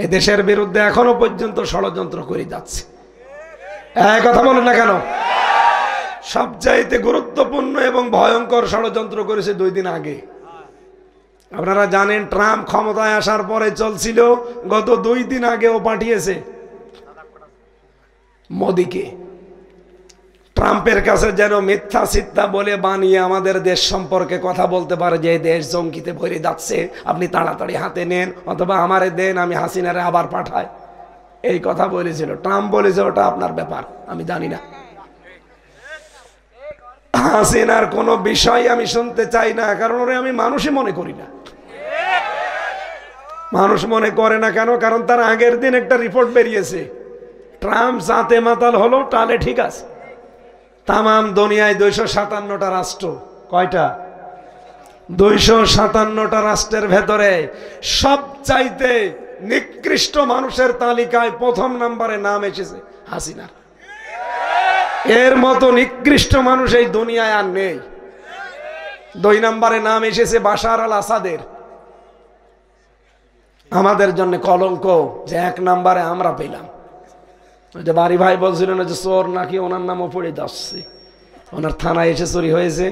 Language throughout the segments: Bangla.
এই দেশের বিরুদ্ধে এখনো পর্যন্ত ষড়যন্ত্র করে যাচ্ছে। এই কথা বলেন না কেন? সবচাইতে গুরুত্বপূর্ণ এবং ভয়ঙ্কর ষড়যন্ত্র করেছে 2 দিন আগে। আপনারা জানেন ট্রাম্প ক্ষমতায় আসার পরে চলছিল, গত 2 দিন আগে ও পাঠিয়েছে মোদিকে ট্রাম্পের কাছে যেন মিথ্যা সিদ্ধা বলে বানিয়ে আমাদের দেশ সম্পর্কে কথা বলতে পারে যে দেশ জঙ্গিতে ভরে যাচ্ছে, আপনি তাড়াতাড়ি হাতে নেন অথবা আমারে দেন, আমি হাসিনারে আবার পাঠাই। এই কথা বলেছিল ট্রাম্প। বলেছে ওটা আপনার ব্যাপার, আমি জানি না। হাসিনার কোনো বিষয় আমি শুনতে চাই না, কারণ ওরে আমি মানুষই মনে করি না। মানুষ মনে করে না কেন? কারণ তার আগের দিন একটা রিপোর্ট বেরিয়েছে, ট্রাম্প জাতে মাতাল হলো টালে ঠিক আছে। তামাম দুনিয়ায় 257টা রাষ্ট্র, কয়টা? 257টা রাষ্ট্রের ভেতরে সবচাইতে নিকৃষ্ট মানুষের তালিকায় 1ম নম্বরে নাম এসেছে হাসিনার। এর মতো নিকৃষ্ট মানুষ এই দুনিয়ায় আর নেই। 2 নম্বরে নাম এসেছে বাশার আল আসাদের। আমাদের জন্য কলঙ্ক যে 1 নম্বরে আমরা পেলাম। ওই যে বাড়ি ভাই বলছিলেন যে চোর নাকি ওনার নামও পড়ে যাচ্ছে, ওনার থানায় এসে চুরি হয়েছে।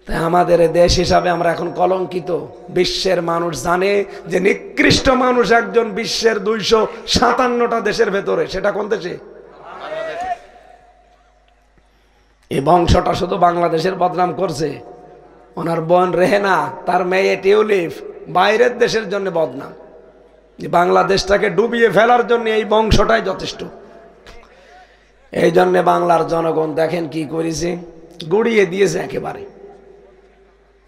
তাই আমাদের দেশ হিসাবে আমরা এখন কলঙ্কিত। বিশ্বের মানুষ জানে যে নিকৃষ্ট মানুষ একজন বিশ্বের 257টা দেশের ভেতরে। সেটা কোন দেশে? এই বংশটা শুধু বাংলাদেশের বদনাম করছে। ওনার বোন রেহেনা, তার মেয়ে টিউলিপ বাইরের দেশের জন্য বদনাম। বাংলাদেশটাকে ডুবিয়ে ফেলার জন্য এই বংশটাই যথেষ্ট। এই জন্য বাংলার জনগণ দেখেন কি করেছে, গুড়িয়ে দিয়েছে একেবারে।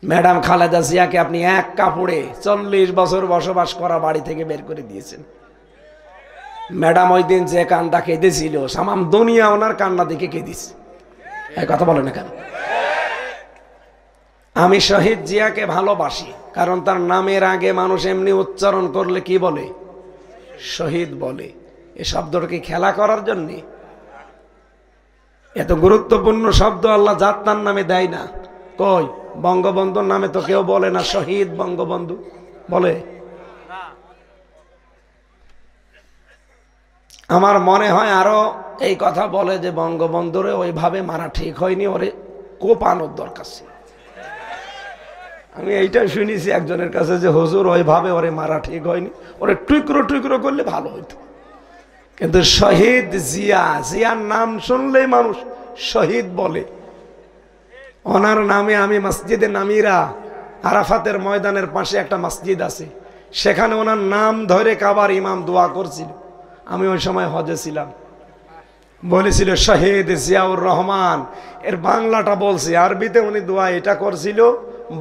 ম্যাডাম খালেদা জিয়াকে আপনি এক কাপড়ে 40 বছর বসবাস করা বাড়ি থেকে বের করে দিয়েছেন। ম্যাডাম ওই দিন যে কান্না কেঁদেছিল, সামাম দুনিয়া ওনার কান্না দেখে কেঁদিছে। এই কথা বলে না কেন? আমি শহীদ জিয়াকে ভালোবাসি, কারণ তার নামের আগে মানুষ এমনি উচ্চারণ করলে কি বলে? শহীদ বলে। এই শব্দটাকে খেলা করার জন্য? এত গুরুত্বপূর্ণ শব্দ আল্লাহ জাত তার নামে দেয় না। কই বঙ্গবন্ধুর নামে তো কেউ বলে না শহীদ বঙ্গবন্ধু, বলে? আমার মনে হয় আরো এই কথা বলে যে বঙ্গবন্ধুরে ওইভাবে মারা ঠিক হয়নি, ওরে কোপানোর দরকার ছিল। আমি এইটা শুনেছি একজনের কাছে যে হুজুর ওইভাবে ওরে মারা ঠিক হয়নি, ওরে টুকরো টুকরো করলে ভালো হইতো। কিন্তু শহীদ জিয়া, জিয়ার নাম শুনলেই মানুষ শহীদ বলে। ওনার নামে আমি মসজিদে নামিরা, আরাফাতের ময়দানের পাশে একটা মসজিদ আছে, সেখানে ওনার নাম ধরে কাবার ইমাম দোয়া করছিল। আমি ওই সময় হজে ছিলাম। বলেছিল শহীদ জিয়াউর রহমান। এর বাংলাটা বলছি, আরবিতে উনি দোয়া এটা করছিল।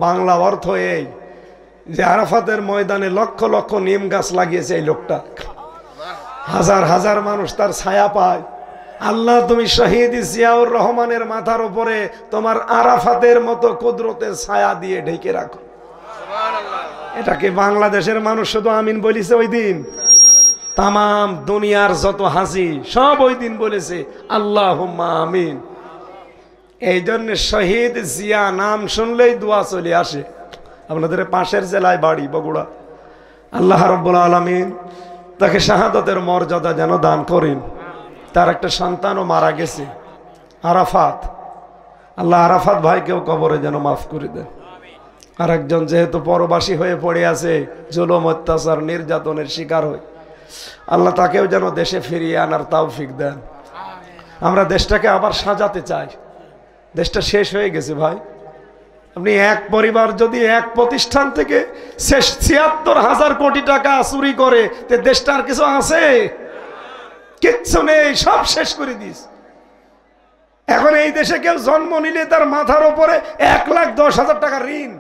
বাংলা অর্থ এই যে আরাফাতের ময়দানে লক্ষ লক্ষ নিম গাছ লাগিয়েছে এই লোকটা, হাজার হাজার মানুষ তার ছায়া পায়। আল্লাহ তুমি শহীদ জিয়াউর রহমানের মাথার উপরে তোমার আরাফাতের মতো কুদরতের ছায়া দিয়ে ঢেকে রাখো। এটাকে বাংলাদেশের মানুষ শুধু আমিন বলিছে ওই দিন? তামাম দুনিয়ার যত হাসি সব ওই দিন বলেছে আল্লাহুম্মা আমিন। এই জন্য শহীদ জিয়া নাম শুনলেই দোয়া চলে আসে। আপনাদের পাশের জেলায় বাড়ি বগুড়া। আল্লাহ রাব্বুল আলামিন তাকে শাহাদাতের মর্যাদা যেন দান করেন। তার একটা সন্তানও মারা গেছে, আরাফাত। আল্লাহ আরাফাত ভাইকেও কবরে যেন মাফ করে দেন। আর একজন যেহেতু পরবাসী হয়ে পড়ে আছে, জুলুম অত্যাচার নির্যাতনের শিকার হয়ে, আল্লাহ তাকেও যেন দেশে ফিরিয়ে আনার তৌফিক দেন। আমরা দেশটাকে আবার সাজাতে চাই। দেশটা শেষ হয়ে গেছে ভাই। আপনি এক পরিবার যদি এক প্রতিষ্ঠান থেকে ৭৬,০০০ কোটি টাকা চুরি করে, তে দেশটার কিছু আছে? কিচ্ছু নেই, সব শেষ করে দিস। এখন এই দেশে কেউ জন্ম নিলে তার মাথার উপরে ১,১০,০০০ টাকা ঋণ।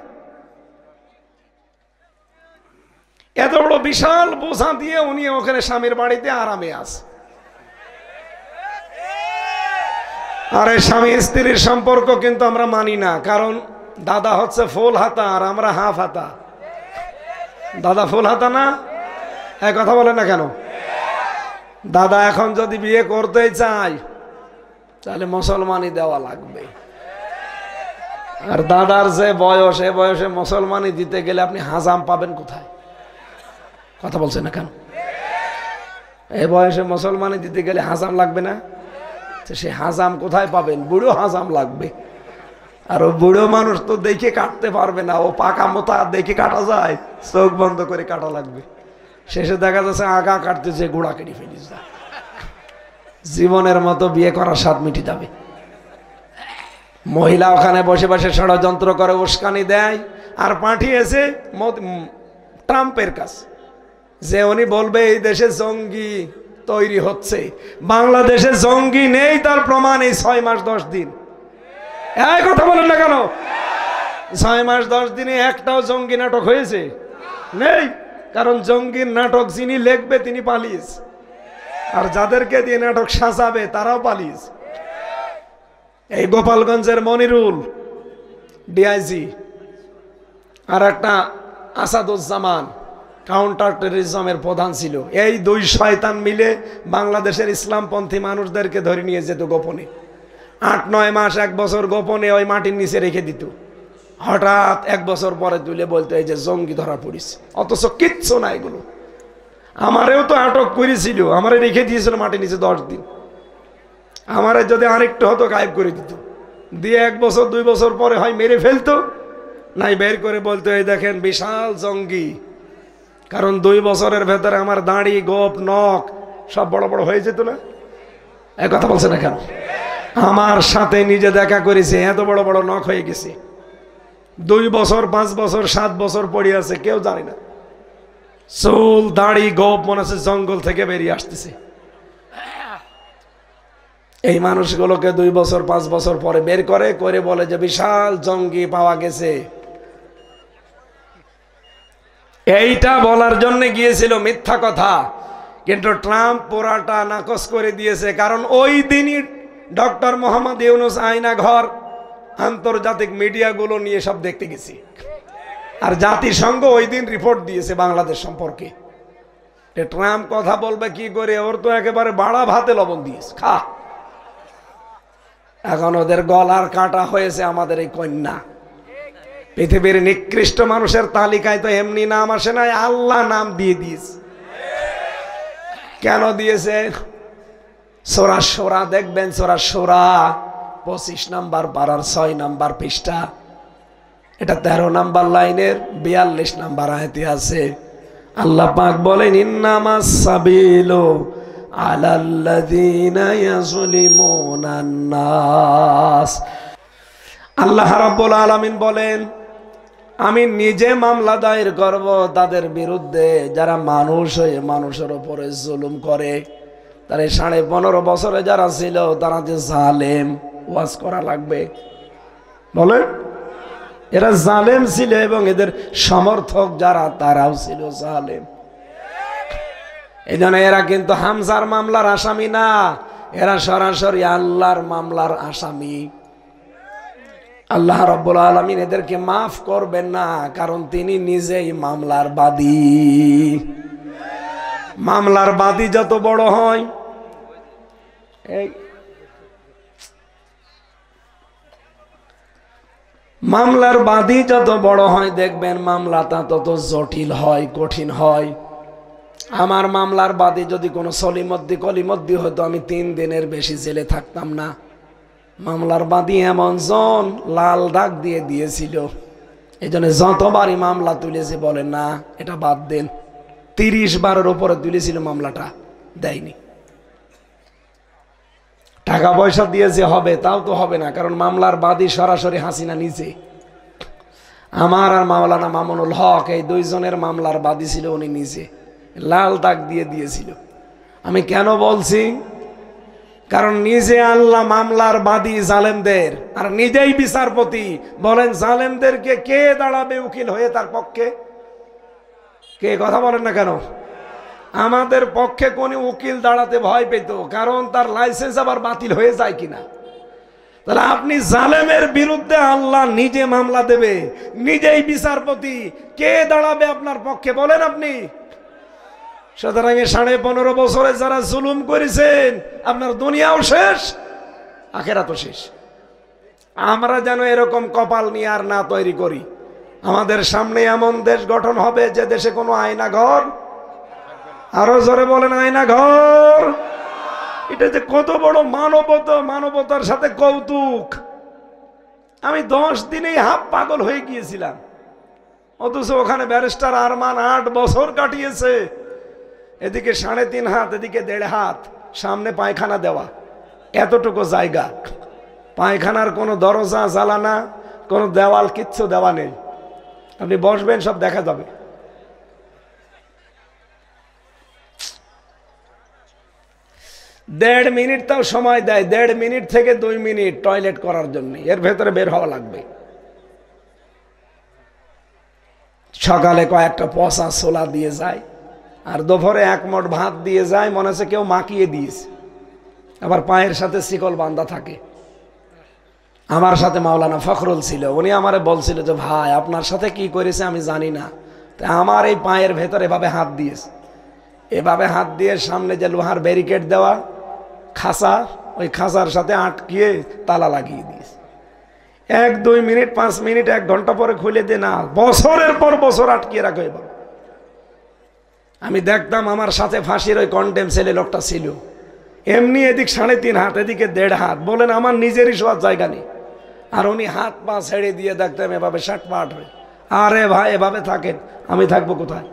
এত বড় বিশাল বোঝা দিয়ে উনি ওখানে স্বামীর বাড়িতে আরামে আছে। আর এই স্বামী স্ত্রীর সম্পর্ক কিন্তু আমরা মানি না, কারণ দাদা হচ্ছে ফুল হাতা আর আমরা হাফ হাতা। দাদা ফুল হাতা না? এক কথা বলে না কেন? দাদা এখন যদি বিয়ে করতে চায় তাহলে মুসলমানি দেওয়া লাগবে। আর দাদার যে বয়স, এ বয়সে মুসলমানি দিতে গেলে আপনি হাজাম পাবেন কোথায়? কথা বলছেন না কেন? এই বয়সে মুসলমানি দিতে গেলে হাজাম লাগবে না? তো সে হাজাম কোথায় পাবেন? বুড়ো হাজাম লাগবে। আর ও বুড়ো মানুষ তো দেখে কাটতে পারবে না, ও পাকা মোতা দেখে কাটা যায়? চোখ বন্ধ করে কাটা লাগবে। শেষে দেখা যাচ্ছে আগা কাটতেছে, গোড়া কেটে ফেলিস। জীবনের মতো বিয়ে করার স্বাদ মিটে যাবে। মহিলা ওখানে বসে বসে ষড়যন্ত্র করে, উস্কানি দেয়, আর পাঠিয়েছে ট্রাম্পের কাছে যে উনি বলবে এই দেশে জঙ্গি তৈরি হচ্ছে। বাংলাদেশে জঙ্গি নেই, তার প্রমাণ এই 6 মাস 10 দিন। এই কথা বলেন না কেন? 6 মাস 10 দিনে একটাও জঙ্গি নাটক হয়েছে? নেই। কারণ জঙ্গির নাটক যিনি লিখবে তিনি পালিয়েছে, আর যাদেরকে দিয়ে নাটক সাজাবে তারাও পালিয়েছে। এই গোপালগঞ্জের মনিরুল ডিআইজি আর একটা আসাদুজ্জামান কাউন্টার টেররিজমের প্রধান ছিল। এই 2 শয়তান মিলে বাংলাদেশের ইসলামপন্থী মানুষদেরকে ধরে নিয়ে যেত গোপনে। 8-9 মাস 1 বছর গোপনে ওই মাটির নিচে রেখে দিত। হঠাৎ 1 বছর পরে তুলে বলতো এই যে জঙ্গি ধরা পড়েছে, অথচ কিচ্ছু না এগুলো। আমারেও তো আটক করেছিল, আমারে রেখে দিয়েছিল মাটির নিচে 10 দিন। আমারে যদি আরেকটু হতো গায়েব করে দিত, দিয়ে 1 বছর 2 বছর পরে হয় মেরে ফেলতো, নাই বের করে বলতো এই দেখেন বিশাল জঙ্গি। কারণ 2 বছরের ভেতরে আমার দাড়ি, গোপ, নখ সব বড় বড় হয়ে যেত না? এক কথা বলছে না কেন? আমার সাথে নিজে দেখা করেছে, এত বড় বড় নখ হয়ে গেছে। 2 বছর 5 বছর 7 বছর পড়ে আছে, কেউ জানে না। চুল, দাড়ি, গোপ মনে হচ্ছে জঙ্গল থেকে বেরিয়ে আসতেছে। এই মানুষগুলোকে 2 বছর 5 বছর পরে বের করে বলে যে বিশাল জঙ্গি পাওয়া গেছে। এইটা বলার জন্য গিয়েছিল, মিথ্যা কথা। কিন্তু ট্রাম্প পুরাটা নাকচ করে দিয়েছে। কারণ ওই দিনই ডক্টর মোহাম্মদ ইউনূস আয়না ঘর আন্তর্জাতিক মিডিয়াগুলো নিয়ে সব দেখতে গেছি, আর জাতিসংঘ ওই দিন রিপোর্ট দিয়েছে বাংলাদেশ সম্পর্কে। ট্রাম্প কথা বলবে কি করে? ওর তো একেবারে বাড়া ভাতে লবণ দিয়েছে, খা। এখন ওদের গলার কাটা হয়েছে আমাদের এই কন্যা। পৃথিবীর নিকৃষ্ট মানুষের তালিকায় তো এমনি নাম আসে নাই, আল্লাহ নাম দিয়ে দিয়েছে। কেন দিয়েছে? সূরা শূরা দেখবেন, সূরা শূরা 25 নম্বর পারার 6 নম্বর পৃষ্ঠা, এটা 13 নম্বর লাইনের 42 নম্বর আয়াতে আছে। আল্লাহ পাক বলেন ইন্নামাস সাবিলু আলাল্লাযীনা ইয়াযলিমুনান নাস। আল্লাহ রাব্বুল আলামিন বলেন আমি নিজে মামলা দায়ের করব তাদের বিরুদ্ধে যারা মানুষ হয়ে মানুষের উপরে জুলুম করে। তার 15.5 বছরে যারা ছিল তারা যে জালেম, ওয়াজ করা লাগবে। বলে এরা জালেম ছিল এবং এদের সমর্থক যারা তারাও ছিল জালেম। এই জন্য এরা কিন্তু হামজার মামলার আসামি না, এরা সরাসরি আল্লাহর মামলার আসামি। আল্লাহ রাব্বুল আলামিন এদেরকে মাফ করবেন না, কারণ তিনি নিজেই মামলার বাদী। মামলার বাদী যত বড় হয়, মামলার বাদী যত বড় হয় দেখবেন মামলাটা তত জটিল হয়, কঠিন হয়। আমার মামলার বাদী যদি কোনো সলিমদ্দি কলিমদ্দি হতো আমি 3 দিনের বেশি জেলে থাকতাম না। মামলার বাদী এমন জন লাল দাগ দিয়ে দিয়েছিল, এই জন্য যতবারই মামলা তুলেছে বলে না এটা বাদ দেন। 30 বারের উপরে তুলেছিল, মামলাটা দেয়নি। টাকা পয়সা দিয়েছে হবে, তাও তো হবে না, কারণ মামলার বাদী সরাসরি হাসিনা নিজে। আমার আর মাওলানা মামুনুল হক এই 2 জনের মামলার বাদী ছিল উনি নিজে, লাল দাগ দিয়ে দিয়েছিল। আমি কেন বলছি? কারণ নিজে আল্লাহ মামলার বাদী জালেমদের, আর নিজেই বিচারপতি। বলেন জালেমদেরকে কে দাঁড়াবে উকিল হয়ে তার পক্ষে? কে কথা বলেন না কেন? আমাদের পক্ষে কোন উকিল দাঁড়াতে ভয় পেত, কারণ তার লাইসেন্স আবার বাতিল হয়ে যায় কিনা। তাহলে আপনি জালেমের বিরুদ্ধে আল্লাহ নিজে মামলা দেবে, নিজেই বিচারপতি, কে দাঁড়াবে আপনার পক্ষে বলেন আপনি? সুতরাং 15.5 বছরে যারা জুলুম করেছেন আপনার দুনিয়াও শেষ, আখিরাতও শেষ। আমরা যেন এরকম কপাল নিয়ে আর না তৈরি করি। আমাদের সামনে এমন দেশ গঠন হবে যে দেশে কোনো আয়না ঘর আরো জোরে বলেন আয়না ঘর। এটা যে কত বড় মানবতা, মানবতার সাথে কৌতুক। আমি 10 দিনেই হাফ পাগল হয়ে গিয়েছিলাম, অথচ ওখানে ব্যারিস্টার আরমান 8 বছর কাটিয়েছে। এদিকে 3.5 হাত, এদিকে 1.5 হাত, সামনে পায়খানা দেওয়া, এতটুকু জায়গা। পায়খানার কোনো দরজা জ্বালানা, কোনো দেওয়াল, কিচ্ছু দেওয়া নেই। আপনি বসবেন, সব দেখা যাবে। দেড় মিনিট তাও সময় দেয়, 1.5 মিনিট থেকে 2 মিনিট টয়লেট করার জন্য, এর ভেতরে বের হওয়া লাগবে। সকালে কয়েকটা পচা ছোলা দিয়ে যায়, আর দুপুরে 1 মুঠ ভাত দিয়ে যায়, মনে হচ্ছে কেউ মাখিয়ে দিয়েছে। আবার পায়ের সাথে শিকল বাঁধা থাকে। আমার সাথে মাওলানা ফখরুল ছিল, উনি আমারে বলছিল যে ভাই আপনার সাথে কি করেছে আমি জানি না, তা আমার এই পায়ের ভেতরে এভাবে হাত দিয়েছে। এভাবে হাত দিয়ে সামনে যে লোহার ব্যারিকেড দেওয়া খাঁচা, ওই খাঁচার সাথে আটকিয়ে তালা লাগিয়ে দিয়েছে। 1-2 মিনিট, 5 মিনিট, 1 ঘন্টা পরে খুলে দে না, বছরের পর বছর আটকিয়ে রাখো। এবার আমি দেখতাম আমার সাথে ফাঁসির ওই কন্ডেম ছেলে লোকটা ছিল, এমনি এদিক 3.5 হাত, এদিকে 1.5 হাত, বলেন আমার নিজেরই শোয়ার জায়গা নেই। আর উনি হাত পা ছেড়ে দিয়ে দেখতাম এভাবে শাটপাট হয়ে। আরে ভাই এভাবে থাকেন, আমি থাকবো কোথায়?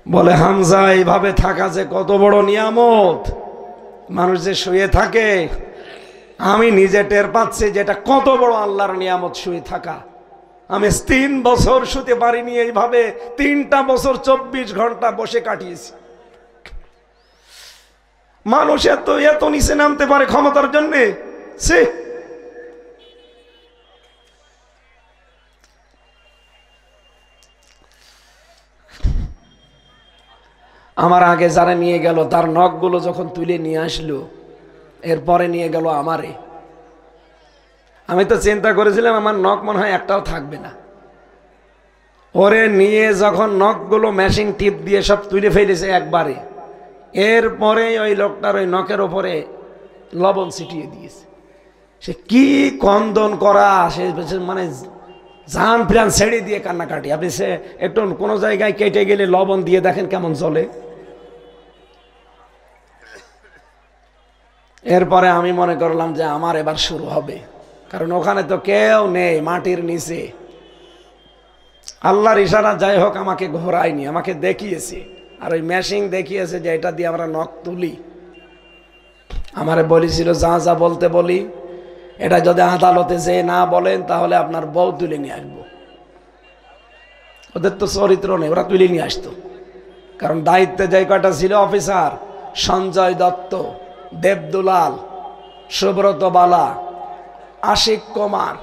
বলে হামজা এইভাবে থাকা যে কত বড় নিয়ামত। মানুষ যে শুয়ে থাকে, আমি নিজে টের পাচ্ছি যেটা কত বড় আল্লাহর নিয়ামত শুয়ে থাকা। আমি 3 বছর শুতে পারিনি এইভাবে, 3টা বছর 24 ঘন্টা বসে কাটিয়েছি। মানুষ এত নিচে নামতে পারে ক্ষমতার জন্যে। সে আমার আগে যারা নিয়ে গেল, তার নখগুলো যখন তুলে নিয়ে আসলো, এরপরে নিয়ে গেল আমারে। আমি তো চিন্তা করেছিলাম আমার নখ মনে হয় একটাও থাকবে না। ওরে নিয়ে যখন নখগুলো মেশিন টিপ দিয়ে সব তুলে ফেলেছে একবারে, এরপরে ওই লোকটার ওই নখের ওপরে লবণ ছিটিয়ে দিয়েছে। সে কি কন্দন করা, সে মানে জান প্রাণ ছেড়ে দিয়ে কান্নাকাটি। আপনি সে একটু কোনো জায়গায় কেটে গেলে লবণ দিয়ে দেখেন কেমন জ্বলে। এরপরে আমি মনে করলাম যে আমার এবার শুরু হবে, কারণ ওখানে তো কেউ নেই, মাটির নিচে। আল্লাহর ইশারা যাই হোক আমাকে ঘোরায়নি, আমাকে দেখিয়েছে। আর ওই মেশিন দেখিয়েছে যে এটা দিয়ে আমরা নখ তুলি। আমারে বলেছিল যা যা বলতে বলি, এটা যদি আদালতে যে না বলেন তাহলে আপনার বউ তুলে নিয়ে আসবো। ওদের তো চরিত্র নেই, ওরা তুলে নিয়ে আসতো। কারণ দায়িত্বে যে কয়টা ছিল অফিসার, সঞ্জয় দত্ত, দেবদুলাল, সুব্রত বালা, আশিক কুমার,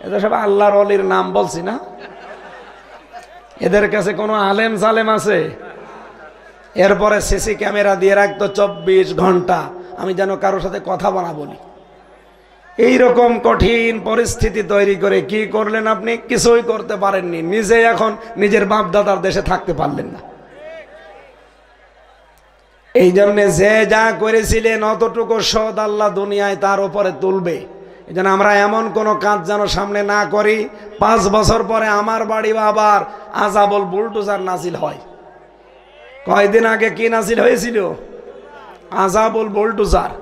এদের সব আল্লাহর ওলির নাম বলছি না। এদের কাছে কোনো আলেম সালেম আছে? এরপরে সিসি ক্যামেরা দিয়ে রাখতো 24 ঘন্টা, আমি যেন কারোর সাথে কথা বলা বলি। এইরকম কঠিন পরিস্থিতি তৈরি করে কি করলেন আপনি? কিছুই করতে পারেননি। নিজে এখন নিজের বাপ দাদার দেশে থাকতে পারলেন না। এই জন্য যে যা করেছিলেন অতটুকু শোধ আল্লাহ দুনিয়ায় তার উপরে তুলবে। এই জন্য আমরা এমন কোনো কাজ যেন সামনে না করি 5 বছর পরে আমার বাড়ি আবার আযাবুল বুলডোজার নাজিল হয়। কয়দিন আগে কি নাজিল হয়েছিল? আযাবুল বুলডোজার।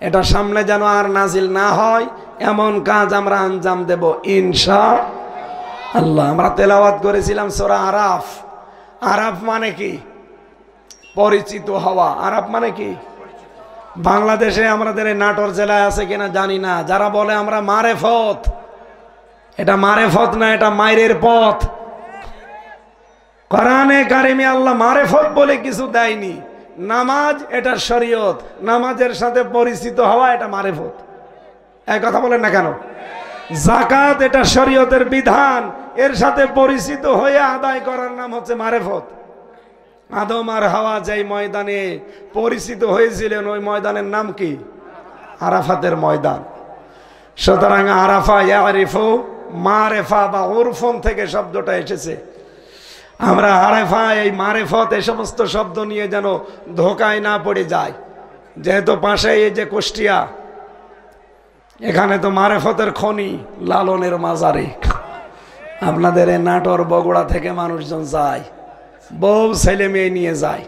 এটা সামনে যেন আর নাজিল না হয়, এমন কাজ আমরা আঞ্জাম দেব ইনশাআল্লাহ। আমরা তেলাওয়াত করেছিলাম সূরা আরাফ। আরাফ মানে কি? পরিচিত হওয়া। আরাফ মানে কি? বাংলাদেশে আমাদের এই নাটোর জেলায় আছে কিনা জানি না, যারা বলে আমরা মারেফত, এটা মারেফত না, এটা মায়ের পথ। কোরআনে কারিমে আল্লাহ মারেফত বলে কিছু দেয়নি। নামাজ এটা শরীয়ত, নামাজের সাথে পরিচিত হওয়া এটা মারেফত। এই কথা বলেন না কেন? যাকাত এটা শরীয়তের বিধান, এর সাথে পরিচিত হয়ে আদায় করার নাম হচ্ছে মারেফত। আদম আর হাওয়া যেই ময়দানে পরিচিত হয়েছিলেন, ওই ময়দানের নাম কি? আরাফাতের ময়দান। সুতরাং আরাফা ইয়ারিফু মারেফা বা উরফুন থেকে শব্দটা এসেছে। আমরা আরেফা, এই মারেফত, এই সমস্ত শব্দ নিয়ে যেন ধোকায় না পড়ে যায়। যেহেতু পাশে এই যে কুষ্টিয়া, এখানে তো মারেফতের খনি, লালনের মাজারে। আপনাদের এই নাটোর বগুড়া থেকে মানুষজন যায়, বউ ছেলে মেয়ে নিয়ে যায়।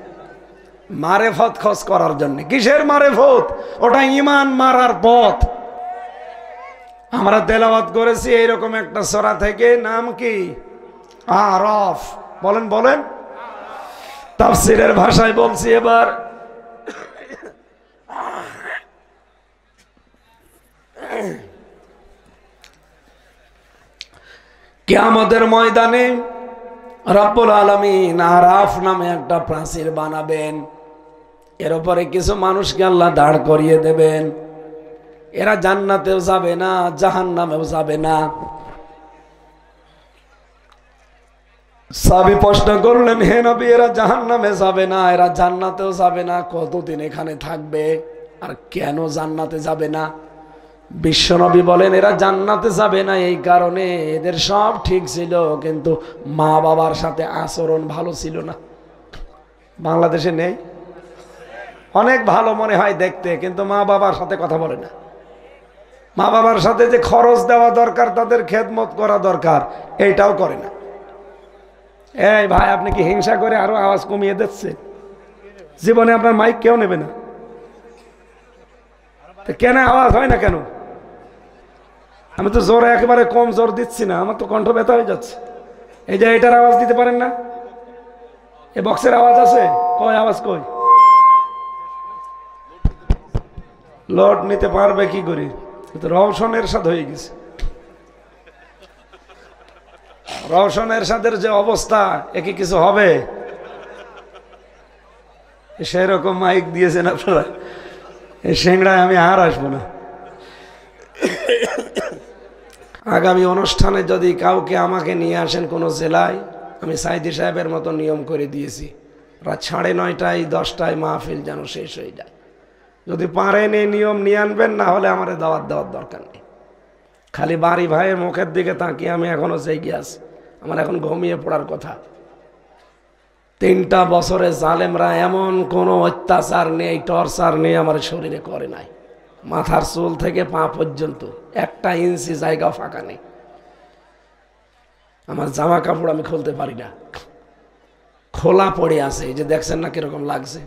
মারেফত খোঁজ করার জন্য। কিসের মারেফত? ওটা ঈমান মারার পথ। আমরা তেলাওয়াত করেছি এইরকম একটা সূরা থেকে, নাম কি? আরাফ। বলেন বলেন। তাফসীরের ভাষায় বলছি এবার। কিয়ামতের ময়দানে রব্বুল আলামিন আরাফ নামে একটা প্রাচীর বানাবেন। এর উপরে কিছু মানুষকে আল্লাহ দাঁড় করিয়ে দেবেন। এরা জান্নাতেও যাবে না, জাহান্নামেও যাবে না। সাহাবী প্রশ্ন করলেন, হে নবী, এরা জাহান্নামে যাবে না, এরা জান্নাতেও যাবে না, কতদিন এখানে থাকবে আর কেন জান্নাতে যাবে না? বিশ্বনবী বলেন, এরা জান্নাতে যাবে না এই কারণে এদের সব ঠিক ছিল, কিন্তু মা বাবার সাথে আচরণ ভালো ছিল না। বাংলাদেশে নেই? অনেক ভালো মনে হয় দেখতে, কিন্তু মা বাবার সাথে কথা বলে না। মা বাবার সাথে যে খরচ দেওয়া দরকার, তাদের খেদমত করা দরকার, এইটাও করে না। এই ভাই, আপনি কি হিংসা করে আরো আওয়াজ কমিয়ে দিচ্ছে? জীবনে আপনার মাইক কেউ নেবে না, কেন আওয়াজ হয় না কেন? আমি তো জোরে একেবারে কম জোর দিচ্ছি না, আমার তো কণ্ঠ ব্যথা হয়ে যাচ্ছে। এই যে এটার আওয়াজ দিতে পারেন না? এই বক্সের আওয়াজ আছে? কই আওয়াজ কই? লোড নিতে পারবে কি করে? রওশনের সাথে হয়ে গেছে। রওশনের সাথে যে অবস্থা, একে কিছু হবে? সেই রকম মাইক দিয়েছেন আপনারা, এই সেংড়ায় আমি আর আসবো না। আগামী অনুষ্ঠানে যদি কাউকে আমাকে নিয়ে আসেন কোনো জেলায়, আমি সাইদি সাহেবের মতো নিয়ম করে দিয়েছি, রাত 9:30 10টায় মাহফিল যেন শেষ হয়ে যায়। যদি পারেন এই নিয়ম নিয়ে আনবেন, না হলে আমার দাওয়াত দেওয়ার দরকার নেই। খালি বাড়ি ভাইয়ের মুখের দিকে তাকিয়ে আমি এখনো জেগে আছি, আমার এখন ঘুমিয়ে পড়ার কথা। 3টা বছরে জালেমরা এমন কোনো অত্যাচার নেই, টর্চার নেই আমার শরীরে করে নাই। মাথার চুল থেকে পা পর্যন্ত 1 ইঞ্চি জায়গা ফাঁকা নেই। আমার জামা কাপড় আমি খুলতে পারি না, খোলা পড়ে আছে। এই যে দেখছেন না কিরকম লাগছে,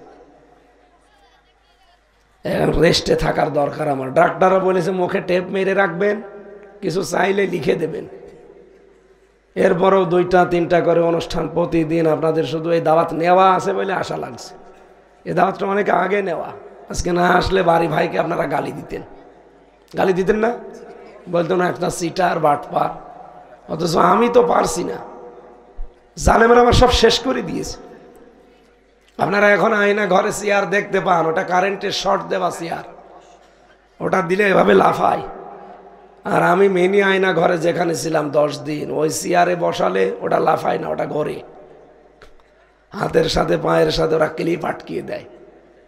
রেস্টে থাকার দরকার আমার। ডাক্তাররা বলেছে মুখে টেপ মেরে রাখবেন, কিছু চাইলে লিখে দেবেন। এরপরেও 2টা 3টা করে অনুষ্ঠান প্রতিদিন। আপনাদের শুধু এই দাওয়াত নেওয়া আছে বলে আশা লাগছে। এই দাওয়াতটা অনেক আগে নেওয়া। আজকে না আসলে বাড়ি ভাইকে আপনারা গালি দিতেন। গালি দিতেন না? বলতো না একটা সিটার বাটপার। অথচ আমি তো পারছি না, জালেমরা আমার সব শেষ করে দিয়েছে। আপনারা এখন আয়না ঘরে চেয়ার দেখতে পান, ওটা কারেন্টের শর্ট দেওয়া চেয়ার, ওটা দিলে এভাবে লাফায়। আর আমি মিনি আয়না ঘরে যেখানে ছিলাম 10 দিন, ওই চেয়ারে বসালে ওটা লাফায় না, ওটা ঘরে। হাতের সাথে পায়ের সাথে ওরা ক্লিপ আটকিয়ে দেয়,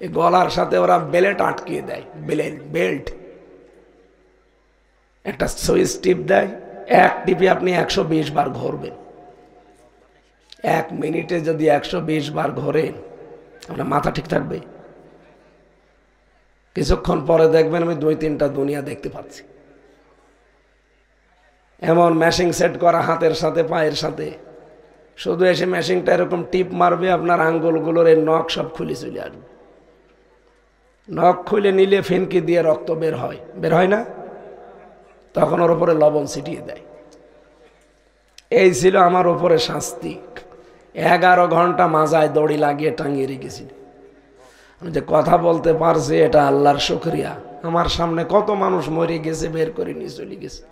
এই গলার সাথে ওরা বেল্ট আটকিয়ে দেয়, বেল্ট। একটা সুইচ টিপ দেয়, এক টিপে আপনি 120 বার ঘুরবেন। 1 মিনিটে যদি 120 বার ঘোরেন, আপনার মাথা ঠিক থাকবে? কিছুক্ষণ পরে দেখবেন আমি 2-3টা দুনিয়া দেখতে পাচ্ছি। এমন ম্যাশিং সেট করা হাতের সাথে পায়ের সাথে, শুধু এসে ম্যাশিংটা এরকম টিপ মারবে, আপনার আঙ্গুলগুলোর এই নখ সব খুলে চলে আসবে। নখ খুলে নিলে ফিনকি দিয়ে রক্ত বের হয় না? তখন ওর উপরে লবণ ছিটিয়ে দেয়। এই ছিল আমার উপরে শাস্তি। 11 ঘন্টা মাজায় দড়ি লাগিয়ে টাঙিয়ে রেখেছি। আমি যে কথা বলতে পারছি, এটা আল্লাহর শুকরিয়া। আমার সামনে কত মানুষ মরে গেছে, বের করে নিয়ে চলে গেছে।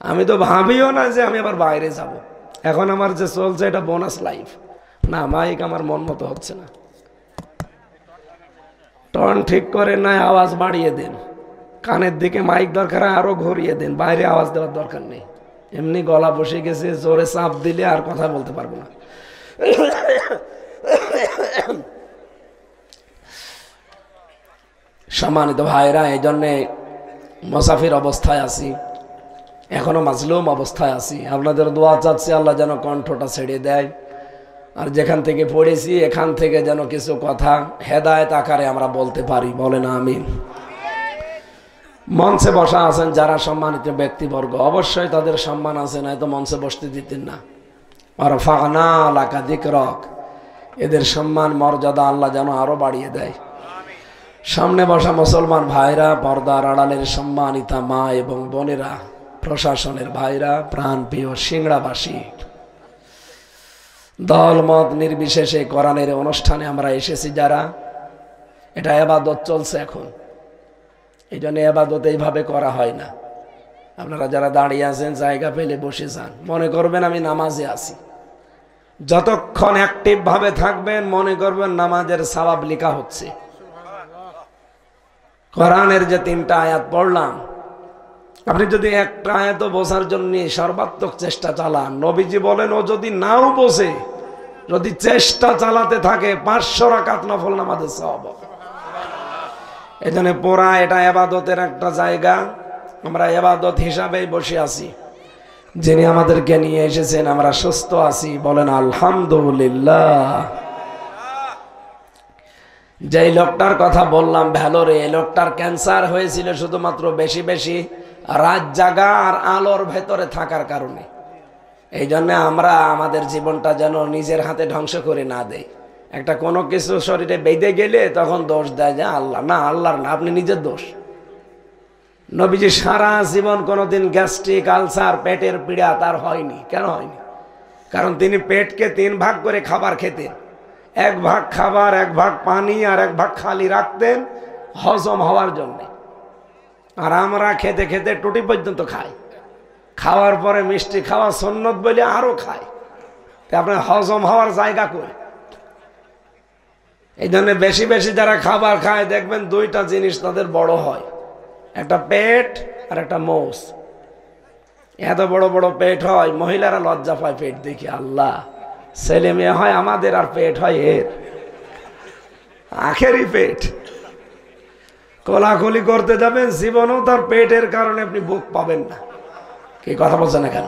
আমি তো ভাবিও না যে আমি আবার বাইরে যাব। এখন আমার যে চলছে এটা বোনাস লাইফ। না, মাইক আমার মন মতো হচ্ছে না। টন ঠিক করে নাই, আওয়াজ বাড়িয়ে দেন। কানের দিকে মাইক দরকার, আরো ঘুরিয়ে দেন। বাইরে আওয়াজ দেওয়ার দরকার নেই। এমনি গলা বসে গেছে, জোরে চাপ দিলে আর কথা বলতে পারবো না। সম্মানিত ভাইরা, এই জন্যে মুসাফির অবস্থায় আছি, এখনো মাজলুম অবস্থায় আছি। আপনাদের দোয়া চাচ্ছি আল্লাহ যেন কণ্ঠটা ছেড়ে দেয়, আর যেখান থেকে পড়েছি এখান থেকে যেন কিছু কথা হেদায়েত আকারে আমরা বলতে পারি। বলেন আমিন। মঞ্চে বসা আছেন যারা সম্মানিত ব্যক্তিবর্গ, অবশ্যই তাদের সম্মান আছে, নয়তো মঞ্চে বসতে দিতেন না। আর ফাগনা লাকা যিকরক, এদের সম্মান মর্যাদা আল্লাহ যেন আরো বাড়িয়ে দেয়। সামনে বসা মুসলমান ভাইরা, পর্দার আড়ালের সম্মানিতা মা এবং বোনেরা, প্রশাসনের ভাইরা, প্রাণপ্রিয় সিংড়াবাসী, দল মত নির্বিশেষে কোরআনের অনুষ্ঠানে আমরা এসেছি যারা, এটা ইবাদত চলছে এখন, এই জন্য ইবাদত এইভাবে করা হয় না। আপনারা যারা দাঁড়িয়ে আছেন জায়গা পেলে বসে যান, মনে করবেন আমি নামাজে আছি। যতক্ষণ অ্যাক্টিভ ভাবে থাকবেন মনে করবেন নামাজের সওয়াব লেখা হচ্ছে। কোরআনের যে 3টা আয়াত পড়লাম, আপনি যদি একটা আয়াত বোঝার জন্য সর্বাত্মক চেষ্টা চালান, নবীজি বলেন ও যদি নাও বোঝে, যদি চেষ্টা চালাতে থাকে 500 রাকাত নফল নামাজের সওয়াব। এজন্য পুরা এটা ইবাদতের একটা জায়গা, আমরা ইবাদত হিসাবেই বসে আছি। যিনি আমাদেরকে নিয়ে এসেছেন আমরা সুস্থ আছি, বলেন আলহামদুলিল্লাহ। যেই লোকটার কথা বললাম ভ্যালোরে, এই লোকটার ক্যান্সার হয়েছিল শুধুমাত্র বেশি বেশি রাত জাগা আর আলোর ভেতরে থাকার কারণে। এই জন্য আমরা আমাদের জীবনটা যেন নিজের হাতে ধ্বংস করে না দেই। একটা কোনো কিছু শরীরে বেঁধে গেলে তখন দোষ দেয় যে আল্লাহ, না আল্লাহর না, আপনি নিজের দোষ। নবীজি সারা জীবন কোনোদিন গ্যাস্ট্রিক, আলসার, পেটের পীড়া তার হয়নি। কেন হয়নি? কারণ তিনি পেটকে 3 ভাগ করে খাবার খেতেন। 1 ভাগ খাবার, 1 ভাগ পানি আর 1 ভাগ খালি রাখতেন হজম হওয়ার জন্যে। আর আমরা খেতে খেতে টুটি পর্যন্ত খাই, খাওয়ার পরে মিষ্টি খাওয়া সুন্নত বলে আরো খাই। আপনার হজম হওয়ার জায়গা কই? এই জন্য বেশি বেশি যারা খাবার খায় দেখবেন 2টা জিনিস তাদের বড় হয়, একটা পেট আর একটা মৌস। এত বড় বড় পেট হয়, মহিলারা লজ্জা পায় পেট দেখি। আল্লাহ, ছেলে মেয়ে হয় আমাদের আর পেট হয় এর, আখেরই পেট। কোলাকুলি করতে যাবেন জীবনেও তার পেটের কারণে আপনি বুক পাবেন না। কি কথা বলছেন না কেন?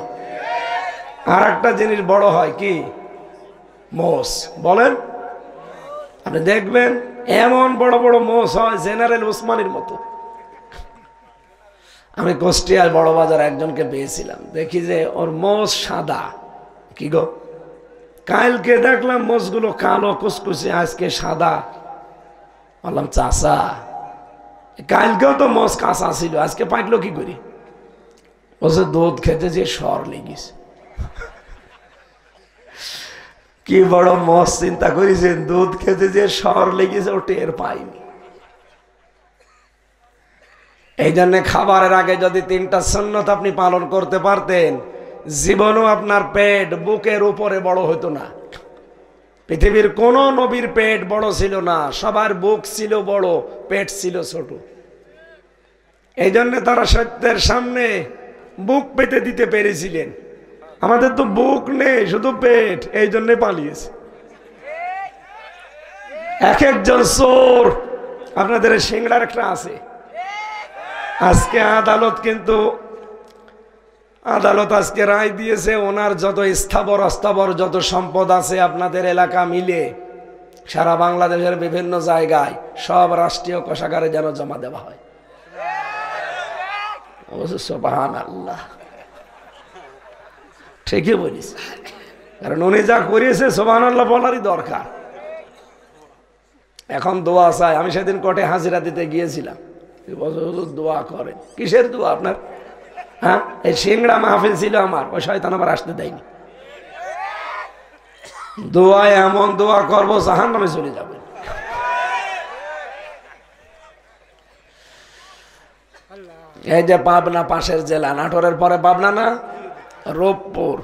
আর একটা জিনিস বড় হয় কি? মোষ। বলেন, আপনি দেখবেন এমন বড় বড় মোষ হয় জেনারেল ওসমানের মতো। আমি কুষ্টিয়ায় বড় বাজার একজনকে পেয়েছিলাম, দেখি যে ওর মোষ সাদা। কি গো, কালকে দেখলাম মোষগুলো কালো কুচকুচে, আজকে সাদা। বললাম চাষা, কালকেও তো মোষ কাঁচা ছিল, আজকে পাকলো কি করি? বলছে দুধ খেতে যে সর লেগেছে। কি বড় মোষ, চিন্তা করেছেন? দুধ খেতে যে সর লেগেছে ও টের পাইনি। এই জন্য খাবারের আগে যদি 3টা সুন্নত আপনি পালন করতে পারতেন, জীবনও আপনার পেট বুকের উপরে বড় হতো না। পৃথিবীর কোন নবীর পেট বড় ছিল না, সবার বুক ছিল বড়, পেট ছিল ছোট। এই জন্য তারা সত্যের সামনে বুক পেতে দিতে পেরেছিলেন। আমাদের তো বুক নেই, শুধু পেট, এই জন্য পালিয়েছে। এক একজন চোর। আপনাদের সিংড়ার একটা আছে। আজকে আদালত আজকে রায় দিয়েছে, ওনার যত স্থাবর অস্থাবর যত সম্পদ আছে আপনাদের এলাকা মিলে সারা বাংলাদেশের বিভিন্ন জায়গায় সব রাষ্ট্রীয় কোষাগারে যেন জমা দেওয়া হয়। সুবহানাল্লাহ, ঠিকই বলিস। কারণ উনি যা করিয়েছে সুবহানাল্লাহ বলারই দরকার। এখন দোয়া চাই। আমি সেদিন কোর্টে হাজিরা দিতে গিয়েছিলাম, দোয়া করেন। কিসের দোয়া আপনার? হ্যাঁ, এই সিংড়া মাহফিল ছিল আমার, ওই শয়তান আমার আসতে দেয়নি। দোয়া এমন দোয়া করবো জাহান্নামে চলে যাবে। এই যে পাবনা পাশের জেলা, নাটোরের পরে পাবনা না, রূপপুর,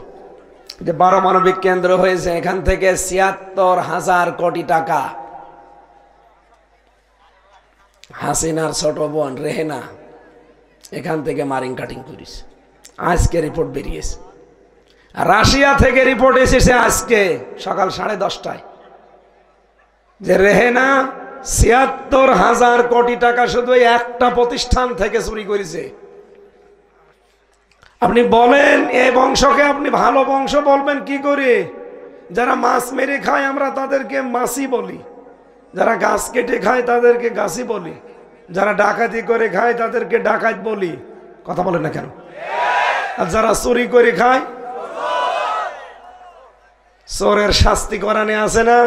যে পারমাণবিক কেন্দ্র হয়েছে, এখান থেকে ৭৬,০০০ কোটি টাকা হাসিনার ছোট বোন রেহেনা এখান থেকে মারিং কাটিং করিস। আজকে রিপোর্ট বেরিয়েছে। রাশিয়া থেকে রিপোর্ট এসেছে আজকে সকাল 10:30টায়, যে রেহেনা ৭৬,০০০ কোটি টাকা শুধু একটা প্রতিষ্ঠান থেকে চুরি করেছে। আপনি বলেন এই বংশকে আপনি ভালো বংশ বলবেন কি করে? যারা মাছ মেরে খায় আমরা তাদেরকে মাছি বলি, যারা গাছ কেটে খায় তাদেরকে গাছি বলি, যারা ডাকাতি করে খায় তাদেরকে ডাকাত বলি। কথা বলেন না কেন? আর যারা চুরি করে খায়, চোরের শাস্তি কোরআনে আছে না?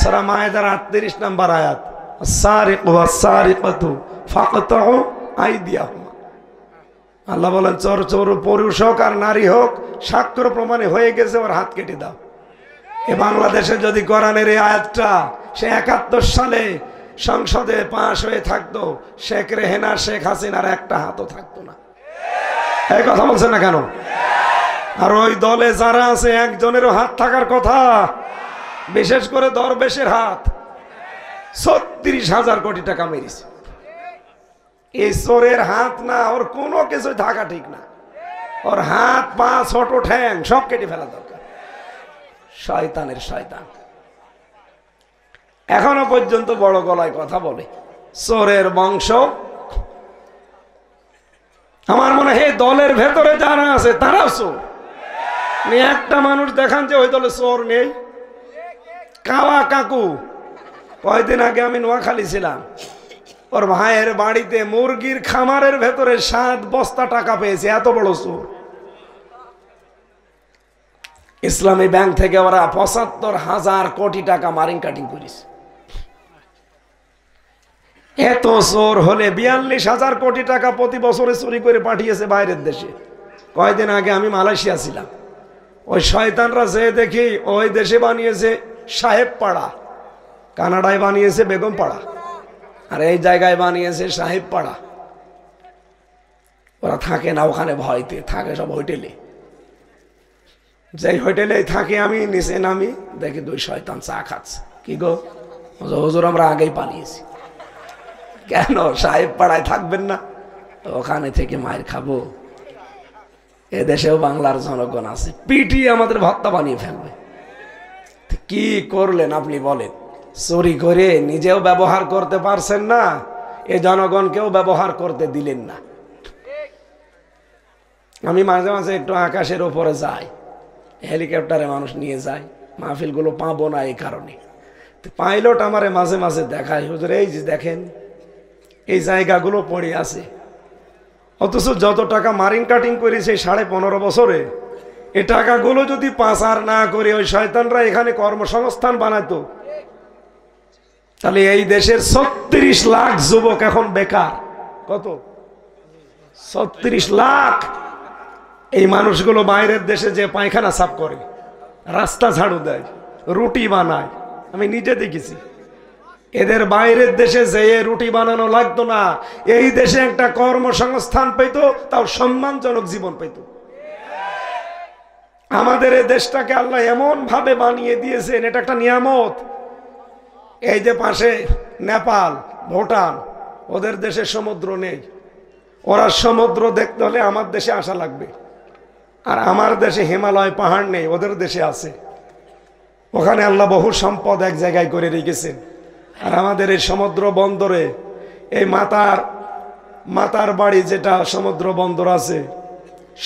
সূরা মায়েদার 38 নম্বর আয়াত, আস-সারিকু ওয়াস-সারিকাতু ফাকতাউ আইদিয়াহুমা। আল্লাহ বলেন চোর চোর পুরুষ হোক আর নারী হোক, সাক্ষ্য প্রমাণে হয়ে গেছে, ওর হাত কেটে দাও। এ বাংলাদেশে যদি কোরআনের এই আয়াতটা সে 71 সালে সংসদে পাশ হয়ে থাকতো, শেখ রেহেনা শেখ হাসিনার একটা হাতও থাকতো না। এই কথা বলছেন না কেন? আর ওই দলে যারা আছে একজনেরও হাত থাকার কথা, বিশেষ করে দরবেশের হাত। 36,000 কোটি টাকা মেরেছে। এই চোরের হাত না, ওর কোনো কিছু থাকা ঠিক না। ওর হাত পা ছোট ঠ্যাং সব কেটে ফেলা দরকার। শয়তানের শয়তান এখনো পর্যন্ত বড় গলায় কথা বলে, চোরের বংশ। আমার মনে হয় দলের ভেতরে যারা আছে তারাও চোর। একটা মানুষ দেখান যে ওই দলে চোর নেই। কাওয়া কাকু, কয়দিন আগে আমি নোয়াখালী ছিলাম, ওর ভাইয়ের বাড়িতে মুরগির খামারের ভেতরে 7 বস্তা টাকা পেয়েছে। এত বড় চোর। ইসলামী ব্যাংক থেকে ওরা 75,000 কোটি টাকা মারিং কাটিং করেছে। এত চোর হলে 42,000 কোটি টাকা প্রতি বছরে চুরি করে পাঠিয়েছে বাইরের দেশে। কয়দিন আগে আমি মালয়েশিয়া ছিলাম, ওই শয়তানরা যে দেখি ওই দেশে বানিয়েছে সাহেব পাড়া, কানাডায় বানিয়েছে বেগম পাড়া, আর এই জায়গায় বানিয়েছে সাহেব পাড়া। ওরা থাকে না ওখানে, ভয়তে থাকে সব হোটেলে। যেই হোটেলে থাকে আমি নিচে নামি, দেখি 2 শয়তান চা খাচ্ছে। কি গো হুজুর, আমরা আগেই পালিয়েছি। কেন? সাহেব পাড়ায় থাকবেন না? ওখানে থেকে মায়ের খাবো। এদেশেও বাংলার জনগণ আছে, পিটিয়ে আমাদের ভত্তা বানিয়ে ফেলবে। কি করলেন আপনি বলেন? চুরি করে নিজেও ব্যবহার করতে পারছেন না, এ জনগণকেও ব্যবহার করতে দিলেন না। আমি মাঝে মাঝে একটু আকাশের উপরে যাই, হেলিকপ্টারে মানুষ নিয়ে যায়, মাহফিলগুলো পাবো না এই কারণে। পাইলট আমারে মাঝে মাঝে দেখায়, হুজুর এই যে দেখেন এই জায়গাগুলো পড়ে আছে, অথচ যত টাকা মারিং কাটিং করেছে 15.5 বছরে, এই টাকাগুলো যদি পাচার না করে ওই শয়তানরা এখানে কর্মসংস্থান বানাতো, তাহলে এই দেশের 36 লাখ যুবক এখন বেকার। কত? 36 লাখ। এই মানুষগুলো বাইরের দেশে যে পায়খানা সাফ করে, রাস্তা ঝাড়ু দেয়, রুটি বানায়, আমি নিজে দেখেছি। এদের বাইরের দেশে যেয়ে রুটি বানানো লাগতো না, এই দেশে একটা কর্মসংস্থান পেত, তাও সম্মানজনক জীবন পেত। আমাদের এই দেশটাকে আল্লাহ এমন ভাবে বানিয়ে দিয়েছেন, এটা একটা নিয়ামত। এই যে পাশে নেপাল, ভুটান, ওদের দেশে সমুদ্র নেই। ওরা সমুদ্র দেখতে হলে আমার দেশে আসা লাগবে। আর আমার দেশে হিমালয় পাহাড় নেই, ওদের দেশে আছে। ওখানে আল্লাহ বহু সম্পদ এক জায়গায় করে রেখেছেন। আর আমাদের এই সমুদ্র বন্দরে, এই মাতার বাড়ি যেটা সমুদ্র বন্দর আছে,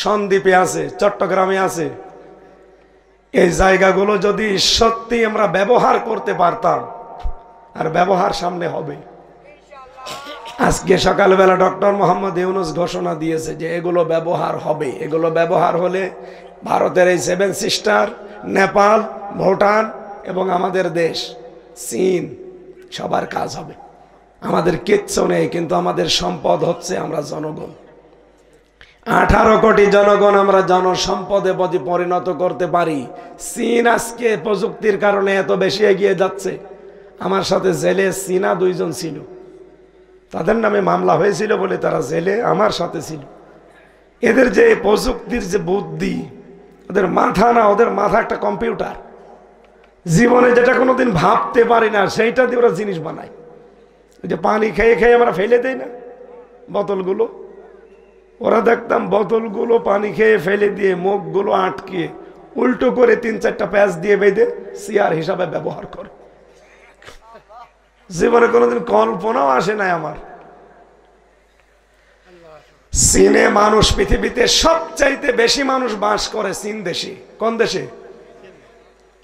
সন্দ্বীপে আছে, চট্টগ্রামে আছে, এই জায়গাগুলো যদি সত্যি আমরা ব্যবহার করতে পারতাম, আর ব্যবহার সামনে হবে। আজকে সকালবেলা ডক্টর মোহাম্মদ ইউনুস ঘোষণা দিয়েছে যে এগুলো ব্যবহার হবে। এগুলো ব্যবহার হলে ভারতের এই 7 সিস্টার, নেপাল, ভুটান এবং আমাদের দেশ চীন, সবার কাজ হবে। আমাদের কিচ্ছু নেই, কিন্তু আমাদের সম্পদ হচ্ছে আমরা জনগণ। 18 কোটি জনগণ আমরা জনসম্পদে পরিণত করতে পারি। চীন আজকে প্রযুক্তির কারণে এত বেশি এগিয়ে যাচ্ছে। আমার সাথে জেলে চীনা 2 জন ছিল, তাদের নামে মামলা হয়েছিল বলে তারা জেলে আমার সাথে ছিল। এদের যে প্রযুক্তির যে বুদ্ধি, ওদের মাথা না, ওদের মাথা একটা কম্পিউটার। জীবনে যেটা কোনোদিন ভাবতে পারি না সেইটা দিয়ে ওরা জিনিস বানায়। ওই যে পানি খেয়ে খেয়ে আমরা ফেলে দেই না বোতলগুলো, ওরা দেখতাম বোতলগুলো পানি খেয়ে ফেলে দিয়ে মুখগুলো আটকে উল্টো করে 3-4টা প্যাচ দিয়ে বেঁধে চেয়ার হিসাবে ব্যবহার করে। জীবনে কোনোদিন কল্পনাও আসে নাই আমার। চীনে মানুষ, পৃথিবীতে সবচাইতে বেশি মানুষ বাস করে চীন দেশে। কোন দেশে?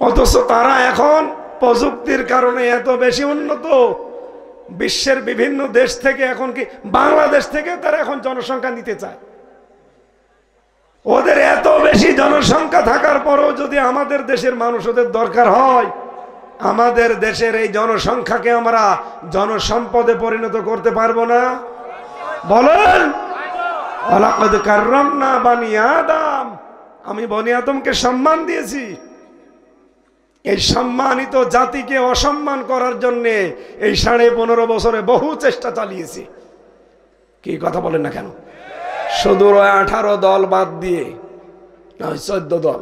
অথচ তারা এখন প্রযুক্তির কারণে এত বেশি উন্নত, বিশ্বের বিভিন্ন দেশ থেকে, এখন কি বাংলাদেশ থেকে তারা এখন জনসংখ্যা নিতে চায়। ওদের এত বেশি জনসংখ্যা থাকার পরেও যদি আমাদের দেশের মানুষ ওদের দরকার হয়, আমাদের দেশের এই জনসংখ্যাকে আমরা জনসম্পদে পরিণত করতে পারবো না? বলেন। ওয়ালাকাদ কাররামনা বানি আদম, আমি বনি আদমকে সম্মান দিয়েছি। এই সম্মানিত জাতিকে অসম্মান করার জন্য এই 15.5 বছরে বহু চেষ্টা চালিয়েছি। কি কথা বলেন না কেন? শুধু 18 দল বাদ দিয়ে, না 14 দল,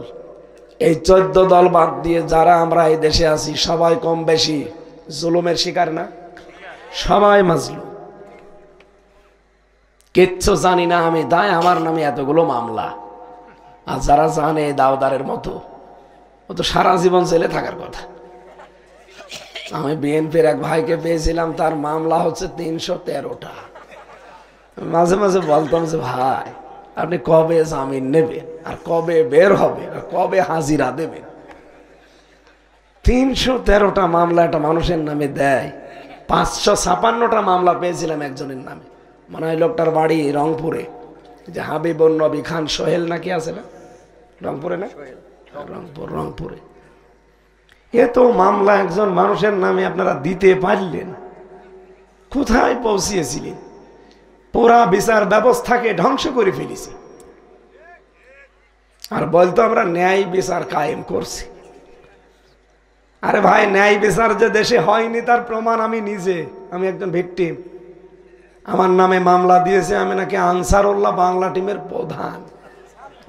এই 14 দল বাদ দিয়ে যারা আমরা এই দেশে আছি সবাই কম বেশি জুলুমের শিকার না? সবাই মাজলুম। কিচ্ছু জানি না আমি, তাই আমার নামে এতগুলো মামলা। আর যারা জানে দাওদারের মতো, ও তো সারা জীবন জেলে থাকার কথা। আমি বিএনপির এক ভাইকে পেয়েছিলাম, তার মামলা হচ্ছে 313টা। মাঝে মাঝে বলতাম যে ভাই আপনি কবে জামিন নেবেন, আর কবে বের হবে, আর কবে হাজিরা দেবেন? 313টা মামলা একটা মানুষের নামে দেয়। 556টা মামলা পেয়েছিলাম একজনের নামে। মনে হয় লোকটার বাড়ি রংপুরে, যে হাবিবুর নবী খান সোহেল নাকি আছে না, রংপুরে না? রংপুরে। এত মামলা একজন মানুষের নামে আপনারা দিতে পারলেন? কোথায় পৌঁছিয়েছিলেন? পুরা বিচার ব্যবস্থাকে ধ্বংস করে ফেলেছি। আর বলতো আমরা ন্যায় বিচার কায়েম করছি। আরে ভাই, ন্যায় বিচার যে দেশে হয়নি তার প্রমাণ আমি নিজে। আমি একজন ভিকটিম, আমার নামে মামলা দিয়েছে। আমি নাকি আনসারুল্লাহ বাংলা টিমের প্রধান।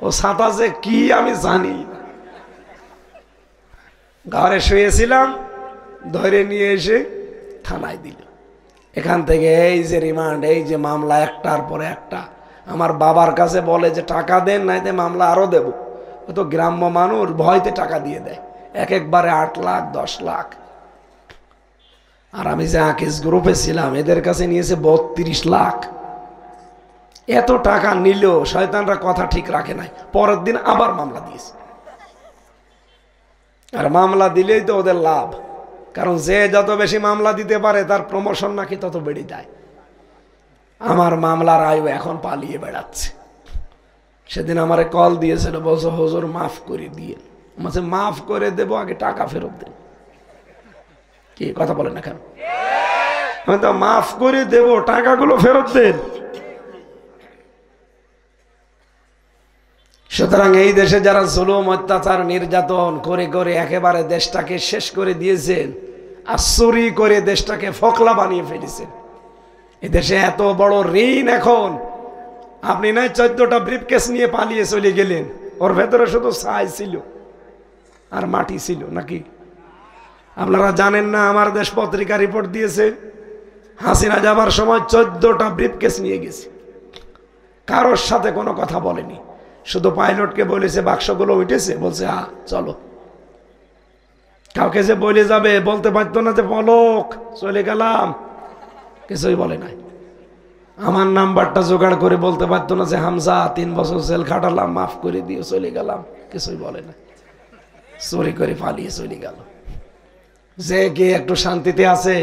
ও ছাতা যে কি আমি জানি না। ঘরে শুয়েছিলাম, ধরে নিয়ে এসে থানায় দিল। এখান থেকে এই যে রিমান্ড, এই যে মামলা একটার পরে একটা। আমার বাবার কাছে বলে যে টাকা দেন, নাইতে মামলা আরো দেব। ও তো গ্রাম্য মানুষ, ভয়তে টাকা দিয়ে দেয়। একবারে 8 লাখ 10 লাখ। আর আমি যে আকিস গ্রুপে ছিলাম, এদের কাছে নিয়েছে 32 লাখ। এত টাকা নিল, শয়তানরা কথা ঠিক রাখে নাই। পরের দিন আবার মামলা দিয়েছে। আর মামলা দিলেই তো ওদের লাভ, কারণ যে যত বেশি মামলা দিতে পারে তার প্রমোশন নাকি তত বেড়ে যায়। আমার মামলার আয়ু এখন পালিয়ে বেড়াচ্ছে। সেদিন আমারে কল দিয়েছিল, বলছো হুজুর মাফ করে দিয়ে। বলছে মাফ করে দেবো, আগে টাকা ফেরত দেন। কি কথা বলেন না কেন? আমি তো মাফ করে দেবো, টাকাগুলো ফেরত দেন। সুতরাং এই দেশে যারা জুলুম অত্যাচার নির্যাতন করে করে একেবারে দেশটাকে শেষ করে দিয়েছেন, আর চুরি করে দেশটাকে ফোকলা বানিয়ে ফেলেছেন। এই দেশে এত বড় ঋণ এখন। আপনি নাই 14টা ব্রিফকেস নিয়ে পালিয়ে চলে গেলেন, ওর ভেতরে শুধু ছাই ছিল আর মাটি ছিল নাকি? আপনারা জানেন না, আমার দেশ পত্রিকা রিপোর্ট দিয়েছে, হাসিনা যাবার সময় 14টা ব্রিফকেস নিয়ে গেছে। কারোর সাথে কোনো কথা বলেনি, শুধু পাইলটকে বলেছে বাক্সগুলো উঠেছে, বলছে হ্যাঁ চলো। কাউকে যে বলে যাবে বলতে পারতো না যে পলক চলে গেলাম, কিছুই বলে নাই। আমার নাম্বারটা জোগাড় করে বলতে পারতো না যে হামজা 3 বছর জেল খাটালাম, মাফ করে দিয়ে চলে গেলাম, কিছুই বলে না। চুরি করে পালিয়ে চলে গেল। যে কে একটু শান্তিতে আছে